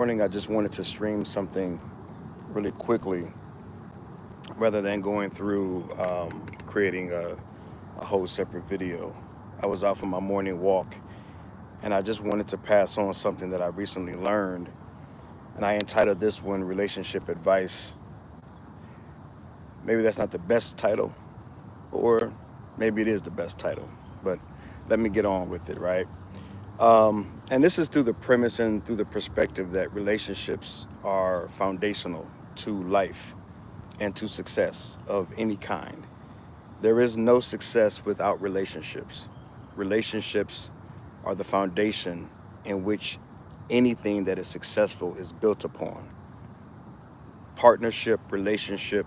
Morning, I just wanted to stream something really quickly rather than going through creating a whole separate video. I was out for my morning walk and I just wanted to pass on something that I recently learned. And I entitled this one Relationship Advice. Maybe that's not the best title, or maybe it is the best title, but let me get on with it, right? And this is through the premise and through the perspective that relationships are foundational to life and to success of any kind. There is no success without relationships. Relationships are the foundation in which anything that is successful is built upon. Partnership, relationship,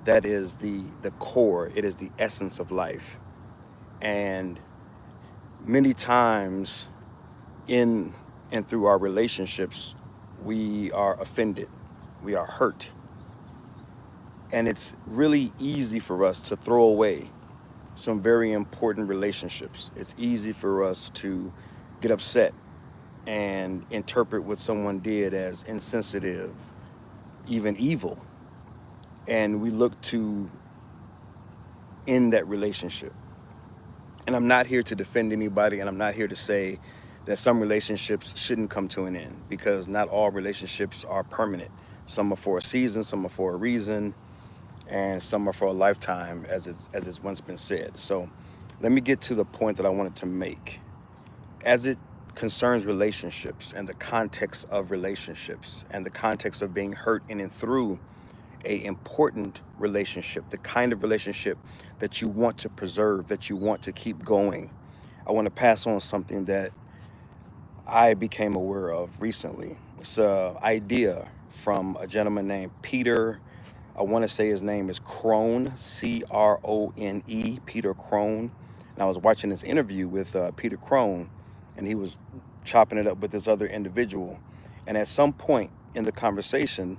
that is the core, it is the essence of life. And many times in and through our relationships, we are offended, we are hurt. And it's really easy for us to throw away some very important relationships. It's easy for us to get upset and interpret what someone did as insensitive, even evil. And we look to end that relationship. And I'm not here to defend anybody, and I'm not here to say that some relationships shouldn't come to an end, because not all relationships are permanent. Some are for a season, some are for a reason, and some are for a lifetime, as it's once been said. So let me get to the point that I wanted to make. As it concerns relationships and the context of relationships and the context of being hurt in and through a important relationship, the kind of relationship that you want to preserve, that you want to keep going, I want to pass on something that I became aware of recently. It's an idea from a gentleman named Peter. I want to say his name is Crone, Crone, Peter Crone. And I was watching this interview with Peter Crone, and he was chopping it up with this other individual. And at some point in the conversation,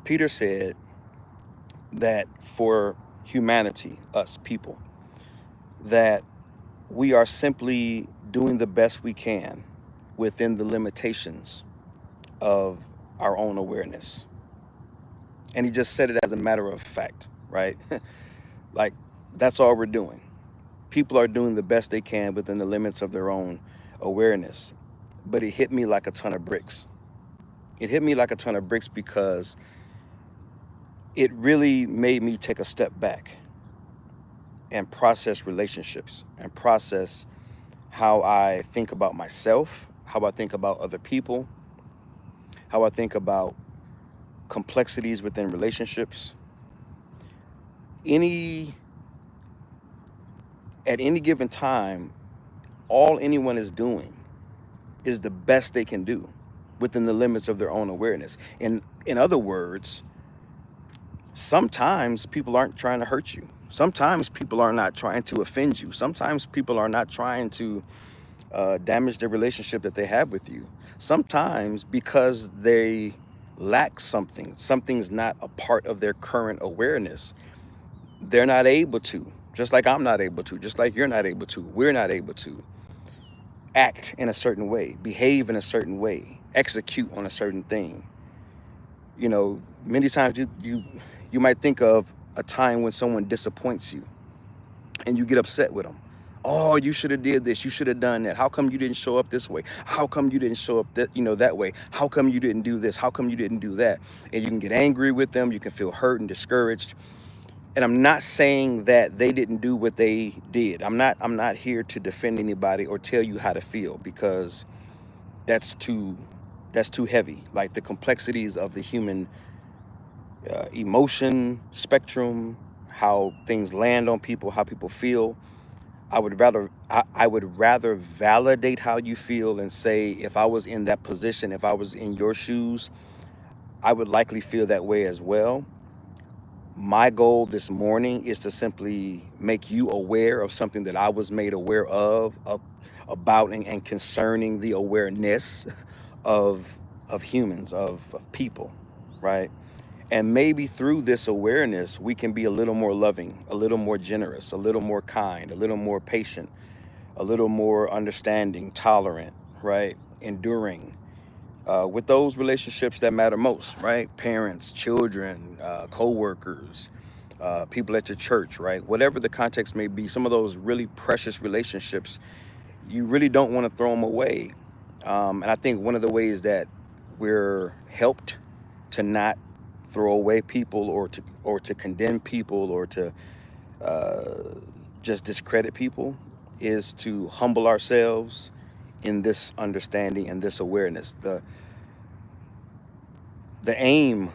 Peter said that for humanity, us people, that we are simply doing the best we can within the limitations of our own awareness. And he just said it as a matter of fact, right? Like, that's all we're doing. People are doing the best they can within the limits of their own awareness. But it hit me like a ton of bricks. It hit me like a ton of bricks because it really made me take a step back and process relationships and process how I think about myself, how I think about other people, how I think about complexities within relationships. Any At any given time, all anyone is doing is the best they can do within the limits of their own awareness. In other words, sometimes people aren't trying to hurt you. Sometimes people are not trying to offend you. Sometimes people are not trying to damage the relationship that they have with you. Sometimes because they lack something, something's not a part of their current awareness, they're not able to, just like I'm not able to, just like you're not able to, we're not able to act in a certain way, behave in a certain way, execute on a certain thing. Many times you might think of a time when someone disappoints you and you get upset with them. Oh, you should have did this. You should have done that. How come you didn't show up this way? How come you didn't show up that way? How come you didn't do this? How come you didn't do that? And you can get angry with them. You can feel hurt and discouraged. And I'm not saying that they didn't do what they did. I'm not here to defend anybody or tell you how to feel, because that's too that's too heavy. Like the complexities of the human emotion spectrum, how things land on people, how people feel. I would rather validate how you feel and say, if I was in that position, if I was in your shoes, I would likely feel that way as well. My goal this morning is to simply make you aware of something that I was made aware of about and concerning the awareness of humans, of people, right? And maybe through this awareness, we can be a little more loving, a little more generous, a little more kind, a little more patient, a little more understanding, tolerant, right? Enduring, with those relationships that matter most, right? Parents, children, co-workers, people at your church, right? Whatever the context may be, some of those really precious relationships, you really don't want to throw them away. And I think one of the ways that we're helped to not throw away people, or to condemn people, or to uh, just discredit people, is to humble ourselves in this understanding and this awareness. The aim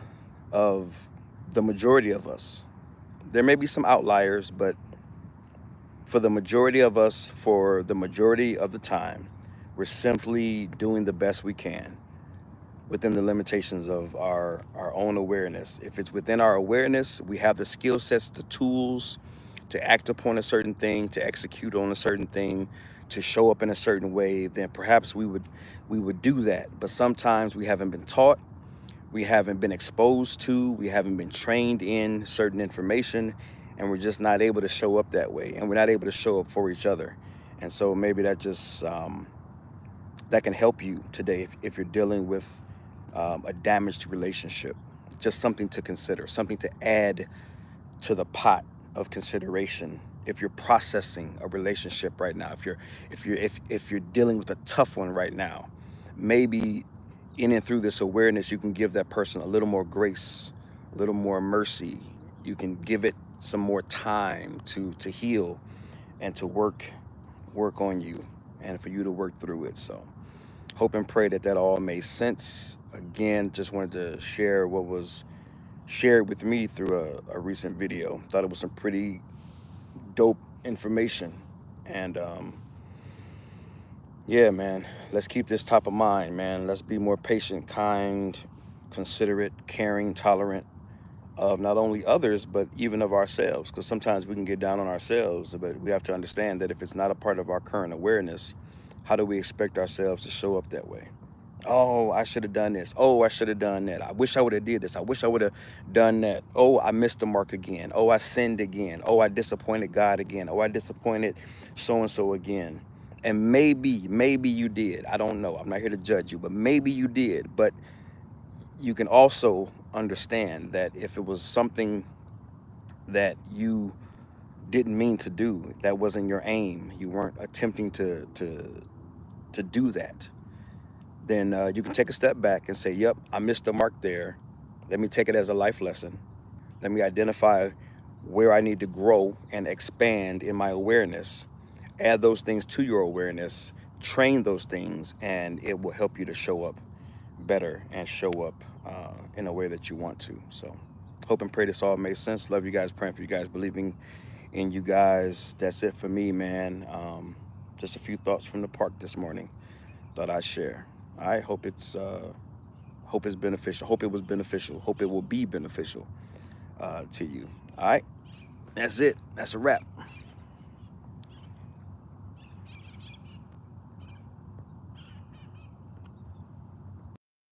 of the majority of us, there may be some outliers, but for the majority of us, for the majority of the time, we're simply doing the best we can within the limitations of our own awareness. If it's within our awareness, we have the skill sets, the tools to act upon a certain thing, to execute on a certain thing, to show up in a certain way, then perhaps we would do that. But sometimes we haven't been taught, we haven't been exposed to, we haven't been trained in certain information, and we're just not able to show up that way, and we're not able to show up for each other. And so maybe that just that can help you today if you're dealing with a damaged relationship. Just something to consider, something to add to the pot of consideration if you're processing a relationship right now, if you're dealing with a tough one right now. Maybe in and through this awareness, you can give that person a little more grace, a little more mercy. You can give it some more time to heal and to work on you, and for you to work through it. So hope and pray that that all made sense. Again, just wanted to share what was shared with me through a recent video. Thought it was some pretty dope information. And yeah, man, let's keep this top of mind, man. Let's be more patient, kind, considerate, caring, tolerant of not only others, but even of ourselves. Because sometimes we can get down on ourselves, but we have to understand that if it's not a part of our current awareness, how do we expect ourselves to show up that way? Oh, I should have done this. Oh, I should have done that. I wish I would have did this. I wish I would have done that. Oh, I missed the mark again. Oh, I sinned again. Oh, I disappointed God again. Oh, I disappointed so and so again. And maybe you did. I don't know. I'm not here to judge you, but maybe you did. But you can also understand that if it was something that you didn't mean to do, that wasn't your aim, you weren't attempting to do that, then you can take a step back and say, yep, I missed the mark there. Let me take it as a life lesson. Let me identify where I need to grow and expand in my awareness. Add those things to your awareness, train those things, and it will help you to show up better and show up in a way that you want to. So hope and pray this all makes sense. Love you guys, praying for you guys, believing in you guys. That's it for me, man. Just a few thoughts from the park this morning thought I'd share. I hope it's beneficial. Hope it was beneficial. Hope it will be beneficial to you. All right, that's it. That's a wrap.